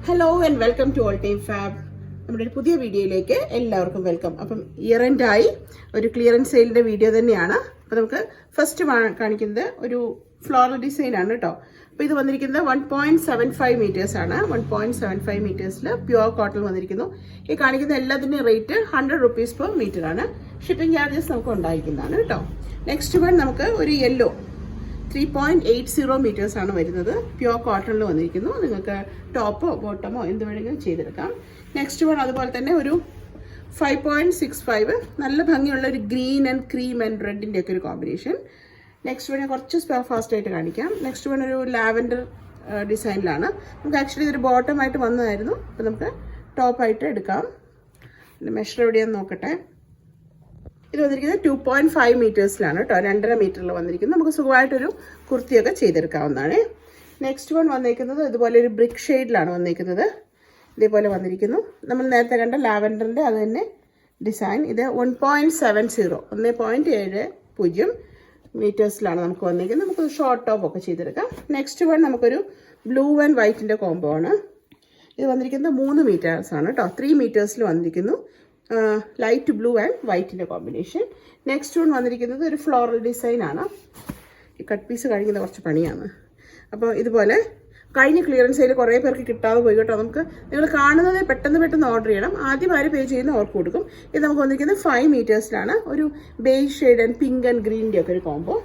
Hello and welcome to all time fab. നമ്മുടെ ഒരു പുതിയ വീഡിയോയിലേക്ക് എല്ലാവർക്കും വെൽക്കം. അപ്പം ഇയർ എൻഡ് ആയി ഒരു ക്ലിയറൻസ് സെയിലിൻ്റെ വീഡിയോ തന്നെയാണ്. അപ്പോൾ നമുക്ക് ഫസ്റ്റ് കാണിക്കുന്നത് ഒരു ഫ്ലോറൽ ഡിസൈൻ ആണ് കേട്ടോ. അപ്പോൾ ഇത് വന്നിരിക്കുന്നത് 1.75 മീറ്റേഴ്സ് ആണ്. 1.75 മീറ്റേഴ്സിൽ പ്യുവർ കോട്ടൺ വന്നിരിക്കുന്നു. ഈ കാണിക്കുന്ന എല്ലാത്തിൻ്റെയും റേറ്റ് 100 റുപ്പീസ് പെർ മീറ്റർ ആണ്. ഷിപ്പിംഗ് ചാർജസ് നമുക്ക് ഉണ്ടായിരിക്കുന്നതാണ് കേട്ടോ. നെക്സ്റ്റ് വൺ നമുക്ക് ഒരു യെല്ലോ 3.80 മീറ്റേഴ്സ് ആണ് വരുന്നത്. പ്യുവർ കോട്ടണിൽ വന്നിരിക്കുന്നു. നിങ്ങൾക്ക് ടോപ്പോ ബോട്ടമോ എന്ത് വേണമെങ്കിലും ചെയ്തെടുക്കാം. നെക്സ്റ്റ് വൺ അതുപോലെ തന്നെ ഒരു 5.65 നല്ല ഭംഗിയുള്ള ഒരു ഗ്രീൻ ആൻഡ് ക്രീം ആൻഡ് റെഡിൻ്റെ ഒക്കെ ഒരു കോമ്പിനേഷൻ. നെക്സ്റ്റ് വൺ കുറച്ച് ഫാസ്റ്റ് ആയിട്ട് കാണിക്കാം. നെക്സ്റ്റ് വൺ ഒരു ലാവൻഡർ ഡിസൈനിലാണ്. നമുക്ക് ആക്ച്വലി ഇതൊരു ബോട്ടമായിട്ട് വന്നതായിരുന്നു. അപ്പോൾ നമുക്ക് ടോപ്പായിട്ട് എടുക്കാം. മെഷർ എവിടെയാണെന്ന് നോക്കട്ടെ. ഇത് വന്നിരിക്കുന്നത് 2.5 മീറ്റേഴ്സിലാണ് കേട്ടോ. 2.5 മീറ്ററിൽ വന്നിരിക്കുന്നത്. നമുക്ക് സുഖമായിട്ടൊരു കുർത്തിയൊക്കെ ചെയ്തെടുക്കാവുന്നതാണ്. നെക്സ്റ്റ് വൺ വന്നിരിക്കുന്നത് ഇതുപോലെ ഒരു ബ്രിക്ക് ഷെയ്ഡിലാണ് വന്നിരിക്കുന്നത്. ഇതേപോലെ വന്നിരിക്കുന്നു. നമ്മൾ നേരത്തെ കണ്ട ലാവൻഡറിൻ്റെ അത് തന്നെ ഡിസൈൻ. ഇത് 1.70 മീറ്റേഴ്സിലാണ് നമുക്ക് വന്നിരിക്കുന്നത്. നമുക്കൊരു ഷോർട്ട് ടോപ്പ് ഒക്കെ ചെയ്തെടുക്കാം. നെക്സ്റ്റ് വൺ നമുക്കൊരു ബ്ലൂ ആൻഡ് വൈറ്റിൻ്റെ കോംബോ ആണ്. ഇത് വന്നിരിക്കുന്നത് 3 മീറ്റേഴ്സാണ് കേട്ടോ. 3 മീറ്റേഴ്സിൽ വന്നിരിക്കുന്നു. ലൈറ്റ് ബ്ലൂ ആൻഡ് വൈറ്റിൻ്റെ കോമ്പിനേഷൻ. നെക്സ്റ്റ് വൺ വന്നിരിക്കുന്നത് ഒരു ഫ്ലോറൽ ഡിസൈൻ ആണ്. ഈ കട്ട് പീസ് കഴിക്കുന്നത് കുറച്ച് പണിയാണ്. അപ്പോൾ ഇതുപോലെ കഴിഞ്ഞ ക്ലിയറൻസ് സെയിൽ കുറേ പേർക്ക് കിട്ടാതെ പോയി കേട്ടോ. നമുക്ക് നിങ്ങൾ കാണുന്നത് പെട്ടെന്ന് ഓർഡർ ചെയ്യണം. ആദ്യം ആര് പേ ചെയ്യുന്ന അവർക്ക് കൊടുക്കും. ഇത് നമുക്ക് വന്നിരിക്കുന്നത് 5 മീറ്റേഴ്സിലാണ്. ഒരു beige shade and pink and ഗ്രീൻ്റെ ഒക്കെ ഒരു കോംബോ.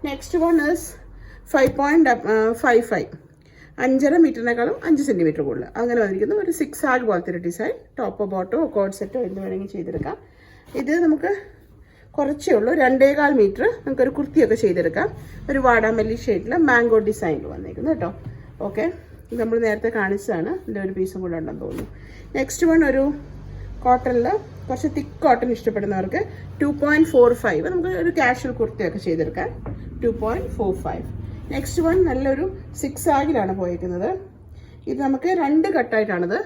നെക്സ്റ്റ് വൺ ഇസ് 5.55 5.5 മീറ്ററിനേക്കാളും 5 സെൻറ്റിമീറ്റർ കൂടുതൽ അങ്ങനെ വന്നിരിക്കുന്നു. ഒരു 6 ആഗ് പോലത്തെ ഒരു ഡിസൈൻ. ടോപ്പോ ബോട്ടോ കോഡ് സെറ്റോ എന്ത് വേണമെങ്കിൽ ചെയ്തെടുക്കാം. ഇത് നമുക്ക് കുറച്ചേ ഉള്ളൂ. 2.25 മീറ്റർ നമുക്കൊരു കുർത്തിയൊക്കെ ചെയ്തെടുക്കാം. ഒരു വാടാമല്ലി ഷെയ്ഡിൽ മാംഗോ ഡിസൈനിൽ വന്നിരിക്കുന്നു കേട്ടോ. ഓക്കെ, ഇത് നമ്മൾ നേരത്തെ കാണിച്ചതാണ്. ഇതിൻ്റെ ഒരു പീസും കൂടെ ഉണ്ടെന്ന് തോന്നുന്നു. നെക്സ്റ്റ് വൺ ഒരു കോട്ടണിൽ കുറച്ച് തിക്ക് കോട്ടൺ ഇഷ്ടപ്പെടുന്നവർക്ക് 2.45 നമുക്ക് ഒരു കാഷ്വൽ കുർത്തിയൊക്കെ ചെയ്തെടുക്കാം. 2.45. നെക്സ്റ്റ് വൺ നല്ലൊരു 6 ആഗിലാണ് പോയിരിക്കുന്നത്. ഇത് നമുക്ക് 2 കട്ടായിട്ടാണിത്.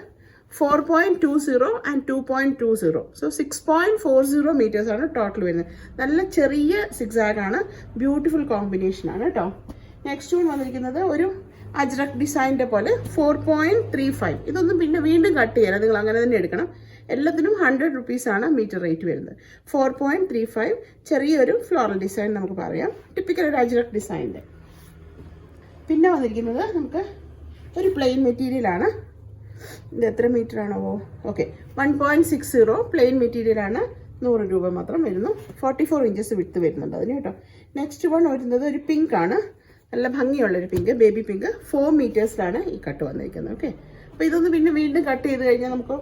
4.20 ആൻഡ് 2.20. സോ 6.40 മീറ്റേഴ്സാണ് ടോട്ടൽ വരുന്നത്. നല്ല ചെറിയ 6 ആഗാണ്. ബ്യൂട്ടിഫുൾ കോമ്പിനേഷനാണ് കേട്ടോ. നെക്സ്റ്റ് വൺ വന്നിരിക്കുന്നത് ഒരു അജ്രക് ഡിസൈനിൻ്റെ പോലെ 4.35. ഇതൊന്നും പിന്നെ വീണ്ടും കട്ട് ചെയ്യാൻ നിങ്ങൾ അങ്ങനെ തന്നെ എടുക്കണം. എല്ലാത്തിനും 100 റുപ്പീസാണ് മീറ്റർ റേറ്റ് വരുന്നത്. 4.35 ചെറിയൊരു ഫ്ലോറൽ ഡിസൈൻ നമുക്ക് പറയാം. ടിപ്പിക്കൽ ഒരു അജ്രക് ഡിസൈനിൻ്റെ. പിന്നെ വന്നിരിക്കുന്നത് നമുക്ക് ഒരു പ്ലെയിൻ മെറ്റീരിയലാണ്. ഇത് എത്ര മീറ്റർ ആണോ? ഓക്കെ, 1.60 പ്ലെയിൻ മെറ്റീരിയലാണ്. 100 രൂപ മാത്രം വരുന്നു. 44 ഇഞ്ചസ് വിട്ട് വരുന്നുണ്ട് അതിന് കേട്ടോ. നെക്സ്റ്റ് വൺ വരുന്നത് ഒരു പിങ്ക് ആണ്. നല്ല ഭംഗിയുള്ളൊരു പിങ്ക്, ബേബി പിങ്ക്. 4 മീറ്റേഴ്സിലാണ് ഈ കട്ട് വന്നിരിക്കുന്നത്. ഓക്കെ, അപ്പോൾ ഇതൊന്ന് പിന്നെ വീണ്ടും കട്ട് ചെയ്ത് കഴിഞ്ഞാൽ നമുക്ക്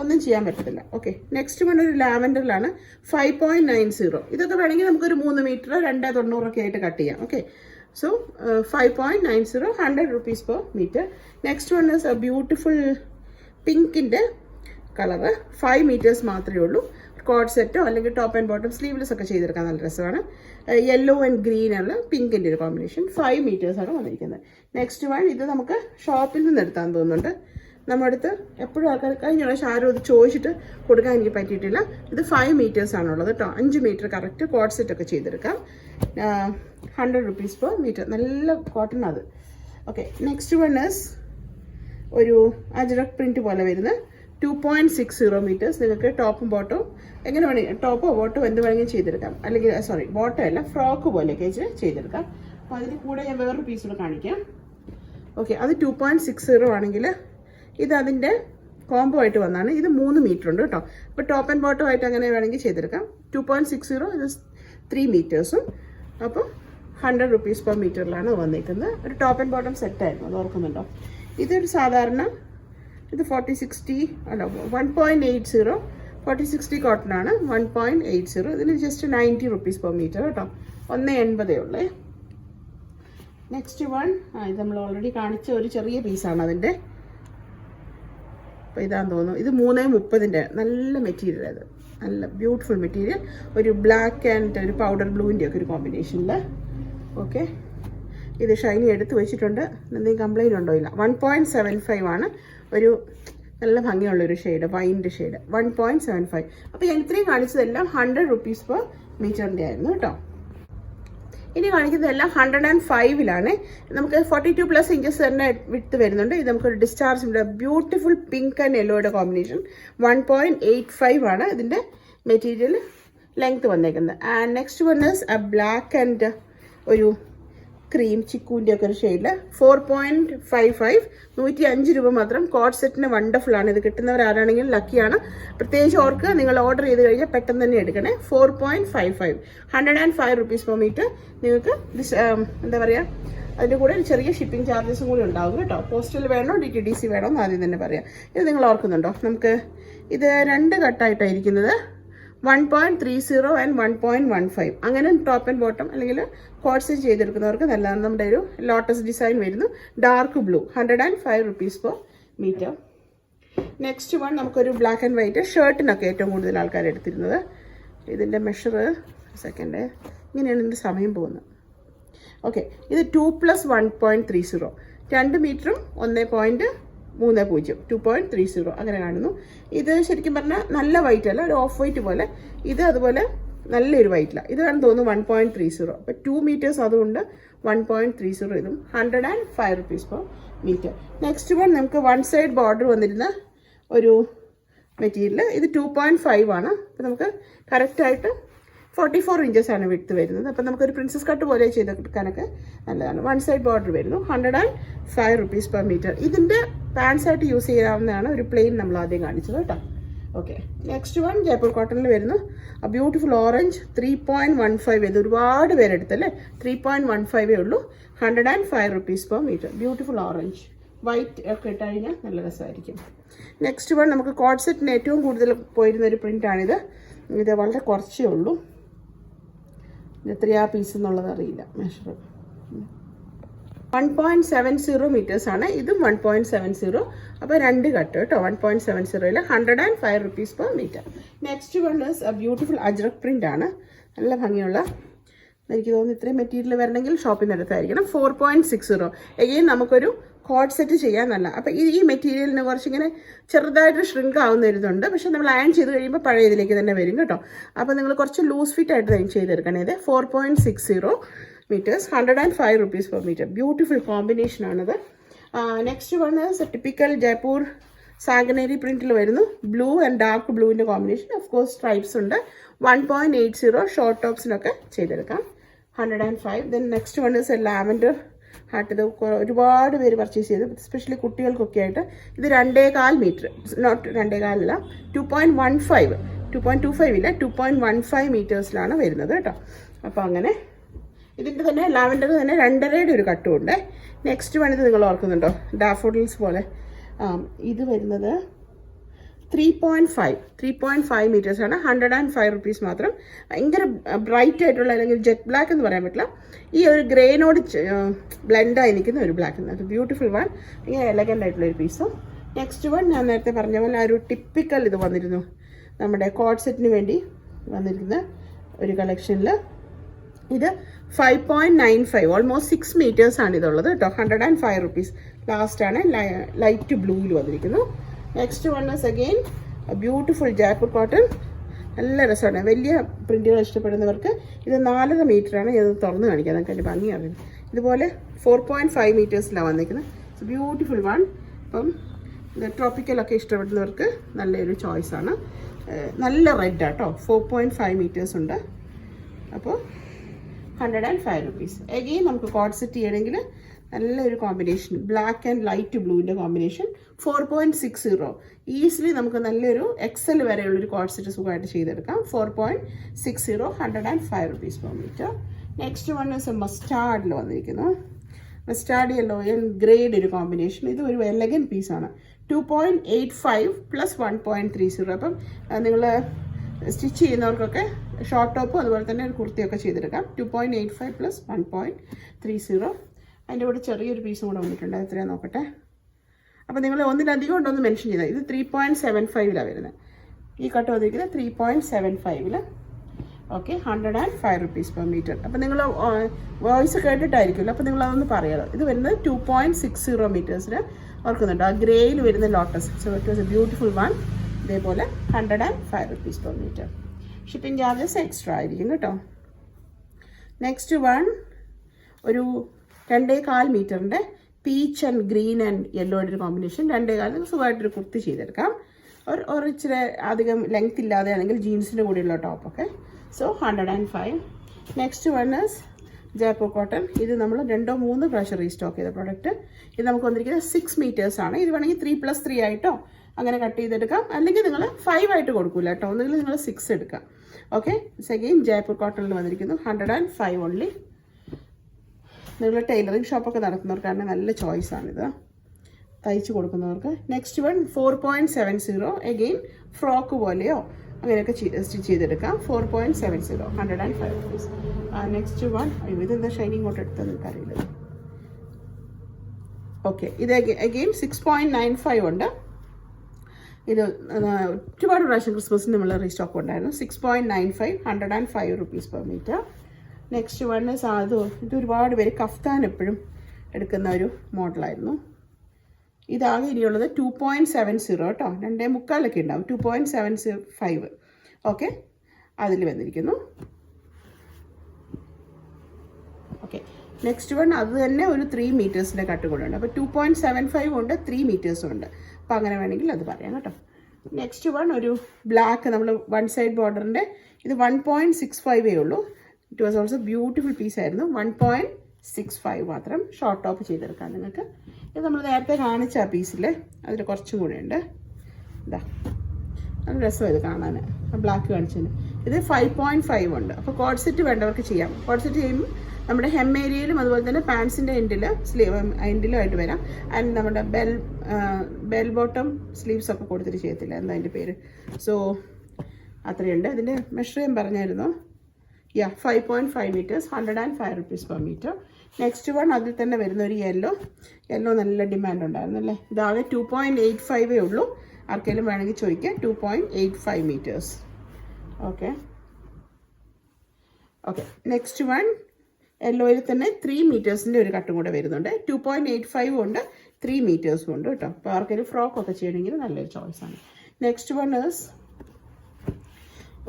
ഒന്നും ചെയ്യാൻ പറ്റത്തില്ല. ഓക്കെ, നെക്സ്റ്റ് വൺ ഒരു ലാവൻഡറിലാണ്. 5.90. ഇതൊക്കെ വേണമെങ്കിൽ നമുക്കൊരു 3 മീറ്റർ 2.90 ആയിട്ട് കട്ട് ചെയ്യാം. Okay, so 5.90 100 rupees per meter. Next one is a beautiful pink in the color. 5 meters മാത്രമേ ഉള്ളൂ. കോഡ് സെറ്റോ അല്ലെങ്കിൽ ടോപ്പ് ആൻഡ് ബോട്ടം സ്ലീവ്ലെസ് ഒക്കെ ചെയ്തെടുക്കാൻ നല്ല രസമാണ്. യെല്ലോ ആൻഡ് ഗ്രീൻ ഉള്ള പിങ്കിൻ്റെ ഒരു കോമ്പിനേഷൻ. 5 മീറ്റേഴ്സാണ് വന്നിരിക്കുന്നത്. നെക്സ്റ്റ് വൺ ഇത് നമുക്ക് ഷോപ്പിൽ നിന്ന് എടുത്താൻ തോന്നുന്നുണ്ട്. നമ്മുടെ അടുത്ത് എപ്പോഴും ആൾക്കാർ കഴിഞ്ഞ പ്രാവശ്യം ആരും അത് ചോദിച്ചിട്ട് കൊടുക്കാൻ എനിക്ക് പറ്റിയിട്ടില്ല. ഇത് 5 മീറ്റേഴ്സാണുള്ളത് കേട്ടോ. 5 മീറ്റർ കറക്റ്റ് കോഡ് സെറ്റ് ഒക്കെ ചെയ്തെടുക്കാം. 100 റുപ്പീസ് പെർ മീറ്റർ. നല്ല കോട്ടൺ അത്. ഓക്കെ, നെക്സ്റ്റ് വൺ ഇസ് ഒരു അജ്രക് പ്രിൻറ്റ് പോലെ വരുന്ന 2.60 മീറ്റേഴ്സ്. നിങ്ങൾക്ക് ടോപ്പും ബോട്ടോ എങ്ങനെ വേണമെങ്കിൽ ടോപ്പോ ബോട്ടോ എന്ത് വേണമെങ്കിലും ചെയ്തെടുക്കാം. അല്ലെങ്കിൽ ബോട്ടോ അല്ല, ഫ്രോക്ക് പോലെയൊക്കെ ചെയ്തെടുക്കാം. അപ്പോൾ അതിന് കൂടെ ഞാൻ വേറൊരു പീസ് കൂടെ കാണിക്കാം. ഓക്കെ, അത് 2.60 ആണെങ്കിൽ ഇത് അതിൻ്റെ കോംബോ ആയിട്ട് വന്നാണ്. ഇത് 3 മീറ്റർ ഉണ്ട് കേട്ടോ. അപ്പോൾ ടോപ്പ് ആൻഡ് ബോട്ടോ ആയിട്ട് അങ്ങനെ വേണമെങ്കിൽ ചെയ്തെടുക്കാം. 2.60 ഇത് 3 മീറ്റേഴ്സും. അപ്പോൾ 100 റുപ്പീസ് പെർ മീറ്ററിലാണ് വന്നിരിക്കുന്നത്. ഒരു ടോപ്പ് ആൻഡ് ബോട്ടം സെറ്റായിരുന്നു, അത് ഓർക്കുന്നുണ്ടോ? ഇതൊരു സാധാരണ ഇത് 40-60 അല്ല 1.80 40-60 കോട്ടൺ ആണ്. 1.80 ഇതിന് ജസ്റ്റ് 90 റുപ്പീസ് പെർ മീറ്റർ കേട്ടോ. 1.80 ഉള്ളേ. നെക്സ്റ്റ് വൺ ഇത് നമ്മൾ ഓൾറെഡി കാണിച്ച ഒരു ചെറിയ പീസാണ് അതിൻ്റെ. അപ്പോൾ ഇതാന്ന് തോന്നുന്നു. ഇത് 3.30 നല്ല മെറ്റീരിയൽ. അത് നല്ല ബ്യൂട്ടിഫുൾ മെറ്റീരിയൽ. ഒരു ബ്ലാക്ക് ആൻഡ് ഒരു പൗഡർ ബ്ലൂവിൻ്റെ ഒക്കെ ഒരു കോമ്പിനേഷനിൽ. ഓക്കെ, ഇത് ഷൈനി എടുത്ത് വെച്ചിട്ടുണ്ട്. എന്തെങ്കിലും കംപ്ലൈൻറ്റ് ഉണ്ടോ? ഇല്ല. 1.75 ആണ്. ഒരു നല്ല ഭംഗിയുള്ളൊരു ഷെയ്ഡ്, വൈൻ്റെ ഷെയ്ഡ്. 1.75. അപ്പോൾ ഞാൻ ഇത്രയും കാണിച്ചതെല്ലാം 100 റുപ്പീസ് പെർ മീറ്ററിൻ്റെ ആയിരുന്നു കേട്ടോ. ഇനി കാണിക്കുന്നതെല്ലാം 105-ലാണ്. നമുക്ക് 42+ ഇഞ്ചസ് തന്നെ വിട്ട് വരുന്നുണ്ട്. ഇത് നമുക്കൊരു ഡിസ്ചാർജ് ബ്യൂട്ടിഫുൾ പിങ്ക് ആൻഡ് യെല്ലോയുടെ കോമ്പിനേഷൻ. 1.85 ആണ് ഇതിൻ്റെ മെറ്റീരിയൽ ലെങ്ത് വന്നേക്കുന്നത്. And next one is black and ഒരു ക്രീം ചിക്കുവിൻ്റെ ഒക്കെ ഒരു ഷെയ്ഡിൽ 4.55, 105 രൂപ മാത്രം. കോഡ് സെറ്റിന് വണ്ടർഫുൾ ആണ്. ഇത് കിട്ടുന്നവർ ആരാണെങ്കിലും ലക്കിയാണ്. പ്രത്യേകിച്ച് ഓർക്ക് നിങ്ങൾ ഓർഡർ ചെയ്ത് കഴിഞ്ഞാൽ പെട്ടെന്ന് തന്നെ എടുക്കണേ. 4.55, 105 rupees per meter. നിങ്ങൾക്ക് എന്താ പറയുക, അതിൻ്റെ കൂടെ ഒരു ചെറിയ ഷിപ്പിംഗ് ചാർജസും കൂടി ഉണ്ടാകും കേട്ടോ. പോസ്റ്റൽ വേണോ DTDC വേണോ എന്ന് ആദ്യം തന്നെ പറയാം. ഇത് നിങ്ങൾ ഓർക്കുന്നുണ്ടോ? നമുക്ക് ഇത് 2 കട്ടായിട്ടായിരിക്കുന്നത്. 1.30 ആൻഡ് 1.15 അങ്ങനെ ടോപ്പ് ആൻഡ് ബോട്ടം അല്ലെങ്കിൽ കോഡ് സ്റ്റിച്ച് ചെയ്തെടുക്കുന്നവർക്ക് നല്ലതാണ്. നമ്മുടെ ഒരു ലോട്ടസ് ഡിസൈൻ വരുന്നു, dark blue. 105 rupees per meter. Next one നമുക്കൊരു ബ്ലാക്ക് ആൻഡ് വൈറ്റ് ഷർട്ടിനൊക്കെ ഏറ്റവും കൂടുതൽ ആൾക്കാർ എടുത്തിരുന്നത്. ഇതിൻ്റെ മെഷർ സെക്കൻഡ്, ഇങ്ങനെയാണ് ഇതിൻ്റെ സമയം പോകുന്നത്. ഓക്കെ, ഇത് 2 + 1.30, 2 മീറ്ററും 1.30, 2.30 അങ്ങനെ കാണുന്നു. ഇത് ശരിക്കും പറഞ്ഞാൽ നല്ല വൈറ്റ് അല്ല, ഒരു ഓഫ് വൈറ്റ് പോലെ. ഇത് അതുപോലെ നല്ലൊരു വൈറ്റില്ല. ഇതാണ് തോന്നുന്നു 1.30. അപ്പോൾ 2 meters അതുകൊണ്ട് 1.30 ഇതും. 105 rupees per meter. Next one നമുക്ക് 1 side ബോർഡർ വന്നിരുന്ന ഒരു മെറ്റീരിയൽ. ഇത് 2.5 ആണ്. അപ്പോൾ നമുക്ക് കറക്റ്റായിട്ട് 44 inches ആണ് വിട്ട് വരുന്നത്. അപ്പം നമുക്കൊരു പ്രിൻസസ് കട്ട് പോലെ ചെയ്തെടുക്കാനൊക്കെ നല്ലതാണ്. 1 side ബോർഡർ വരുന്നു. 105 rupees per meter. ഇതിൻ്റെ പാൻസ് ആയിട്ട് യൂസ് ചെയ്യാവുന്നതാണ്. ഒരു പ്ലെയിൻ നമ്മൾ ആദ്യം കാണിച്ചത് കേട്ടോ. ഓക്കെ, നെക്സ്റ്റ് വൺ ജയ്പൂർ കോട്ടണിൽ വരുന്നു. Beautiful orange. 3.15. ഇത് ഒരുപാട് പേരെടുത്തല്ലേ. 3.15 ഉള്ളൂ. 105 rupees per meter. Beautiful orange. White ഒക്കെ ഇട്ട് കഴിഞ്ഞാൽ നല്ല രസമായിരിക്കും. നെക്സ്റ്റ് വൺ നമുക്ക് കോഡ് സെറ്റിന് ഏറ്റവും കൂടുതൽ പോയിരുന്ന ഒരു പ്രിൻ്റാണിത്. ഇത് വളരെ കുറച്ചേ ഉള്ളൂ. എത്രയാ പീസ് എന്നുള്ളത് അറിയില്ല. മെഷർ 1.70 meters ആണ്. ഇതും 1.70. അപ്പോൾ 2 കട്ട് കേട്ടോ. 1.70 105 rupees per meter. Next one is beautiful ajrak print ആണ്. നല്ല ഭംഗിയുള്ള, എനിക്ക് തോന്നുന്നു ഇത്രയും മെറ്റീരിയൽ വരണമെങ്കിൽ ഷോപ്പിൻ്റെ അടുത്തായിരിക്കണം. 4.60. എഗെയിൻ നമുക്കൊരു കോഡ് സെറ്റ് ചെയ്യാൻ നല്ല. അപ്പോൾ ഈ മെറ്റീരിയലിന് കുറച്ചിങ്ങനെ ചെറുതായിട്ട് ഷ്രിങ്ക് ആവുന്ന ഇതുണ്ട്. പക്ഷെ നമ്മൾ അയൺ ചെയ്ത് കഴിയുമ്പോൾ പഴയ ഇതിലേക്ക് തന്നെ വരും കേട്ടോ. അപ്പോൾ നിങ്ങൾ കുറച്ച് ലൂസ് ഫിറ്റ് ആയിട്ട് അയൺ ചെയ്തെടുക്കണേ. ഇത് 4.60 meters, 105 rupees per meter. Beautiful combination ആണത്. Next one typical Jaipur Sanganeri പ്രിന്റിൽ വരുന്നു. ബ്ലൂ ആൻഡ് ഡാർക്ക് ബ്ലൂവിൻ്റെ കോമ്പിനേഷൻ. ഓഫ് കോഴ്സ് സ്ട്രൈപ്സ് ഉണ്ട്. 1.80 ഷോർട്ട് ടോപ്സിനൊക്കെ ചെയ്തെടുക്കാം. 105. Then next one is lavender heart. ഇത് ഒരുപാട് പേര് പർച്ചേസ് ചെയ്തു, എസ്പെഷ്യലി കുട്ടികൾക്കൊക്കെ ആയിട്ട്. ഇത് 2.25 meter, നോട്ട് 2.25 അല്ല, 2.15, 2.25 ഇല്ല, 2.15 metersലാണ് വരുന്നത് കേട്ടോ. അപ്പോൾ അങ്ങനെ ഇതിൻ്റെ തന്നെ ലാവൻഡർ തന്നെ 2.5 ഒരു കട്ടും ഉണ്ട്. നെക്സ്റ്റ് വൺ ഇത് നിങ്ങൾ ഓർക്കുന്നുണ്ടോ? ഡാഫോഡിൽസ് പോലെ. ഇത് വരുന്നത് 3.5 meters ആണ്. 105 rupees മാത്രം. ഭയങ്കര ബ്രൈറ്റ് ആയിട്ടുള്ള, അല്ലെങ്കിൽ ജെറ്റ് ബ്ലാക്ക് എന്ന് പറയാൻ പറ്റില്ല, ഈ ഒരു ഗ്രേനോട് ബ്ലെൻഡായി നിൽക്കുന്ന ഒരു ബ്ലാക്ക്. അത് ബ്യൂട്ടിഫുൾ വൺ. ഇങ്ങനെ എലഗൻ്റ് ആയിട്ടുള്ള ഒരു പീസും. നെക്സ്റ്റ് വൺ ഞാൻ നേരത്തെ പറഞ്ഞ പോലെ ആ ഒരു ടിപ്പിക്കൽ ഇത് വന്നിരുന്നു, നമ്മുടെ കോഡ് സെറ്റിന് വേണ്ടി വന്നിരുന്ന ഒരു കളക്ഷനിൽ. ഇത് 5.95, ഓൾമോസ്റ്റ് 6 meters ആണ് ഇതുള്ളത് കേട്ടോ. 105 rupees. ലാസ്റ്റ് ആണ് ലൈറ്റ് ബ്ലൂവിൽ വന്നിരിക്കുന്നു. Next one is again beautiful Jaipur cotton. നല്ല രസമാണ്. വലിയ പ്രിൻറ്റുകൾ ഇഷ്ടപ്പെടുന്നവർക്ക് ഇത് 4.5 meter ആണ്. ഇത് തുറന്ന് കാണിക്കാം, നമുക്ക് അതിൻ്റെ ഭംഗി അറിയാം. ഇതുപോലെ 4.5 metersലാണ് വന്നിരിക്കുന്നത്. It's beautiful one. അപ്പം ഇത് ട്രോപ്പിക്കലൊക്കെ ഇഷ്ടപ്പെടുന്നവർക്ക് നല്ലൊരു ചോയ്സാണ്. നല്ല റെഡ് ആട്ടോ. 4.5 meters ഉണ്ട്. അപ്പോൾ 105 rupees. എഗെയിൻ നമുക്ക് കോഡ് സെറ്റ് ചെയ്യണമെങ്കിൽ നല്ലൊരു കോമ്പിനേഷൻ, ബ്ലാക്ക് ആൻഡ് ലൈറ്റ് ബ്ലൂവിൻ്റെ കോമ്പിനേഷൻ. 4.60. ഈസിലി നമുക്ക് നല്ലൊരു എക്സൽ വരെയുള്ളൊരു കോഡ് സെറ്റ് സുഖമായിട്ട് ചെയ്തെടുക്കാം. 4.60, 105 rupees per meter. Next one is മസ്റ്റാർഡിൽ വന്നിരിക്കുന്നു. മസ്റ്റാർഡ് യെല്ലോ ആൻഡ് ഗ്രേഡ് ഒരു കോമ്പിനേഷൻ. ഇത് ഒരു എലഗൻ പീസാണ്. 2.85 + 1.30. അപ്പം നിങ്ങൾ സ്റ്റിച്ച് ചെയ്യുന്നവർക്കൊക്കെ ഷോർട്ട് ടോപ്പും അതുപോലെ തന്നെ ഒരു കുർത്തിയൊക്കെ ചെയ്തെടുക്കാം. 2.85 + 1.30. അതിൻ്റെ കൂടെ ചെറിയൊരു പീസും കൂടെ വന്നിട്ടുണ്ട്. എത്രയാണ് നോക്കട്ടെ. അപ്പോൾ നിങ്ങൾ ഒന്നിലധികം ഉണ്ടോയെന്ന് മെൻഷൻ ചെയ്താൽ. ഇത് 3.75 വരുന്നത്. ഈ കട്ട് വന്നിരിക്കുന്നത് 3.75. Okay, 105 rupees per meter. അപ്പോൾ നിങ്ങൾ വോയിസ് കേട്ടിട്ടായിരിക്കുമല്ലോ, അപ്പോൾ നിങ്ങൾ അതൊന്ന് പറയാമല്ലോ. ഇത് വരുന്നത് 2.60 meters ഓർക്കുന്നുണ്ട്. ആ ഗ്രേയിൽ വരുന്ന lotus. So it was A beautiful one. ഇതേപോലെ 105 rupees per meter. Shipping charges extra ആയിരിക്കും കേട്ടോ. നെക്സ്റ്റ് വൺ ഒരു 2.25 മീറ്ററിൻ്റെ പീച്ച് ആൻഡ് ഗ്രീൻ ആൻഡ് യെല്ലോയുടെ ഒരു കോമ്പിനേഷൻ. 2.25 സുഖമായിട്ടൊരു കുർത്തി ചെയ്തെടുക്കാം. ഒരു ഇച്ചിരി അധികം ലെങ്ത് ഇല്ലാതെ ആണെങ്കിൽ ജീൻസിൻ്റെ കൂടെയുള്ള ടോപ്പൊക്കെ. So 105. Next one is Jaipur cotton. ഇത് നമ്മൾ 2-3 പ്രാവശ്യം റീസ്റ്റോക്ക് ചെയ്ത പ്രോഡക്റ്റ്. ഇത് നമുക്ക് വന്നിരിക്കുന്നത് 6 മീറ്റേഴ്സാണ്. ഇത് വേണമെങ്കിൽ 3+3 ആയിട്ടോ അങ്ങനെ കട്ട് ചെയ്തെടുക്കാം. അല്ലെങ്കിൽ നിങ്ങൾ 5 ആയിട്ട് കൊടുക്കില്ല കേട്ടോ, ഒന്നുകിൽ നിങ്ങൾ 6 എടുക്കാം. ഓക്കെ, സെഗെയിൻ ജയ്പൂർ കോട്ടണിൽ വന്നിരിക്കുന്നു 105 ഓൺലി. നിങ്ങൾ ടൈലറിങ് ഷോപ്പൊക്കെ നടത്തുന്നവർക്കാണ് നല്ല ചോയ്സാണിത്, തയ്ച്ച് കൊടുക്കുന്നവർക്ക്. Next one 4.70. എഗെയിൻ ഫ്രോക്ക് പോലെയോ അങ്ങനെയൊക്കെ സ്റ്റിച്ച് ചെയ്തെടുക്കാം. 4.70, 105 rupees. നെക്സ്റ്റ് വൺ, ഇതെന്താ ഷൈനിങ് കൊണ്ട് എടുത്തത് എനിക്കറിയില്ല. ഓക്കെ, ഇത് അഗെയിൻ 6.95 ഉണ്ട്. ഇത് ഒരുപാട് പ്രാവശ്യം ക്രിസ്മസിന് നമ്മൾ റീസ്റ്റോക്ക് ഉണ്ടായിരുന്നു. 6.95, 105 rupees per meter. Next one ഇത് ഒരുപാട് പേര് കഫ്താൻ എപ്പോഴും എടുക്കുന്ന ഒരു മോഡലായിരുന്നു. ഇതാകെ ഇനിയുള്ളത് 2.70 കേട്ടോ, 2.25 ഉണ്ടാവും. 2.75. ഓക്കെ, അതിൽ വന്നിരിക്കുന്നു. ഓക്കെ, നെക്സ്റ്റ് വൺ അത് തന്നെ ഒരു 3 മീറ്റേഴ്സിൻ്റെ കട്ട് കൂടെ ഉണ്ട്. അപ്പോൾ 2.75 ഉണ്ട്, 3 മീറ്റേഴ്സും ഉണ്ട്. അപ്പോൾ അങ്ങനെ വേണമെങ്കിൽ അത് പറയാം കേട്ടോ. നെക്സ്റ്റ് വൺ ഒരു ബ്ലാക്ക്, നമ്മൾ 1 സൈഡ് ബോർഡറിൻ്റെ. ഇത് 1.65 ഉള്ളൂ. It was also beautiful piece ആയിരുന്നു. 1.65 മാത്രം. ഷോർട്ട് ടോപ്പ് ചെയ്തെടുക്കാം നിങ്ങൾക്ക്. ഇത് നമ്മൾ നേരത്തെ കാണിച്ച ആ പീസിൽ അതിൽ കുറച്ചും കൂടെ ഉണ്ട്. ഇതാ നല്ല രസമാണ് ഇത് കാണാൻ, ബ്ലാക്ക് കാണിച്ചതിന്. ഇത് 5.5 ഉണ്ട്. അപ്പോൾ കോഡ് സെറ്റ് വേണ്ടവർക്ക് ചെയ്യാം. കോഡ് സെറ്റ് ചെയ്യുമ്പോൾ നമ്മുടെ ഹെം ഏരിയയിലും അതുപോലെ തന്നെ പാൻസിൻ്റെ എൻഡിലും ആയിട്ട് വരാം. ആൻഡ് നമ്മുടെ ബെൽ ബോട്ടം സ്ലീവ്സ് ഒക്കെ കൊടുത്തിട്ട് ചെയ്യത്തില്ല, എന്താ അതിൻ്റെ പേര്. സോ അത്രയുണ്ട്. ഇതിൻ്റെ മെഷർ ഞാൻ പറഞ്ഞായിരുന്നു. 5.5 meters, 105 rupees per meter. Next one അതിൽ തന്നെ വരുന്ന ഒരു യെല്ലോ നല്ല ഡിമാൻഡ് ഉണ്ടായിരുന്നു അല്ലേ. ഇതാകെ 2.85 ഉള്ളൂ. ആർക്കെങ്കിലും വേണമെങ്കിൽ ചോദിക്കാം. 2.85 meters. ഓക്കെ, നെക്സ്റ്റ് വൺ യെല്ലോയിൽ തന്നെ 3 മീറ്റേഴ്സിൻ്റെ ഒരു കട്ടും കൂടെ വരുന്നുണ്ട്. 2.85 ഉണ്ട്, 3 മീറ്റേഴ്സും ഉണ്ട് കേട്ടോ. അപ്പോൾ ആർക്കെങ്കിലും ഫ്രോക്കൊക്കെ ചെയ്യണമെങ്കിൽ നല്ലൊരു ചോയ്സാണ്. നെക്സ്റ്റ് വൺ ഈസ്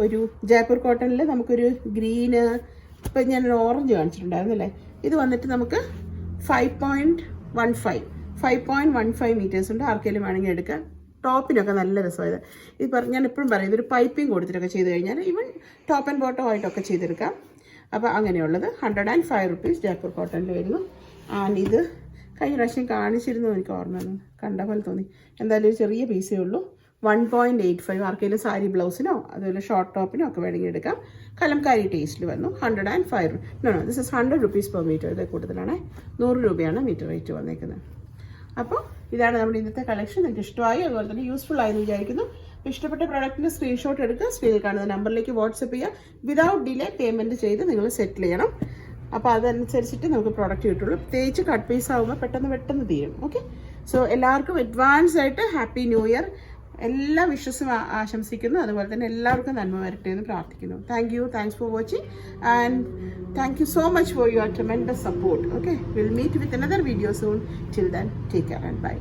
ഒരു ജയ്പൂർ കോട്ടണിൽ നമുക്കൊരു ഗ്രീന്, ഇപ്പം ഞാനൊരു ഓറഞ്ച് കാണിച്ചിട്ടുണ്ടായിരുന്നു അല്ലേ. ഇത് വന്നിട്ട് നമുക്ക് 5.15 മീറ്റേഴ്സ് ഉണ്ട്. ആർക്കെങ്കിലും വേണമെങ്കിൽ എടുക്കാം. ടോപ്പിനൊക്കെ നല്ല രസമായത്. ഞാൻ എപ്പോഴും പറയും, ഇതൊരു പൈപ്പിംഗ് കൊടുത്തിട്ടൊക്കെ ചെയ്ത് കഴിഞ്ഞാൽ ഈവൻ ടോപ്പ് ആൻഡ് ബോട്ടം ആയിട്ടൊക്കെ ചെയ്തെടുക്കാം. അപ്പോൾ അങ്ങനെയുള്ളത് 105 rupees ജയ്പൂർ കോട്ടണിൽ വരുന്നു. ആൻഡ് ഇത് കഴിഞ്ഞ പ്രാവശ്യം കാണിച്ചിരുന്നു, എനിക്ക് ഓർമ്മ കണ്ട പോലെ തോന്നി. എന്തായാലും ഒരു ചെറിയ പീസേ ഉള്ളൂ. 1.85. ആർക്കെങ്കിലും സാരി ബ്ലൗസിനോ അതുപോലെ ഷോർട്ട് ടോപ്പിനോ ഒക്കെ വേണമെങ്കിൽ എടുക്കാം. കലംകാരി ടേസ്റ്റിൽ വന്നു. 105. This is 100 rupees per meter. ഇത് കൂടുതലാണ്. 100 രൂപയാണ് മീറ്റർ റേറ്റ് വന്നേക്കുന്നത്. അപ്പോൾ ഇതാണ് നമ്മുടെ ഇന്നത്തെ കളക്ഷൻ. നിങ്ങൾക്ക് ഇഷ്ടമായി, അതുപോലെ തന്നെ യൂസ്ഫുൾ ആയെന്ന് വിചാരിക്കുന്നു. ഇഷ്ടപ്പെട്ട പ്രോഡക്റ്റിൻ്റെ സ്ക്രീൻഷോട്ട് എടുക്കുക, സ്ക്രീനിൽ കാണുന്ന നമ്പറിലേക്ക് വാട്സപ്പ് ചെയ്യുക. വിതൗട്ട് ഡിലേ പേയ്മെൻറ്റ് ചെയ്ത് നിങ്ങൾ സെറ്റിൽ ചെയ്യണം. അപ്പോൾ അതനുസരിച്ചിട്ട് നമുക്ക് പ്രോഡക്റ്റ് കിട്ടുള്ളൂ. പ്രത്യേകിച്ച് കട്ട് പീസ് ആകുമ്പോൾ പെട്ടെന്ന് തീരും. ഓക്കെ, സോ എല്ലാവർക്കും അഡ്വാൻസ് ആയിട്ട് ഹാപ്പി ന്യൂ ഇയർ. എല്ലാ വിഷസും ആശംസിക്കുന്നു. അതുപോലെ തന്നെ എല്ലാവർക്കും നന്മ വരട്ടെ എന്ന് പ്രാർത്ഥിക്കുന്നു. Thanks for watching and thank you so much for your tremendous support. Okay, we'll meet with another video soon. Till then, take care and bye.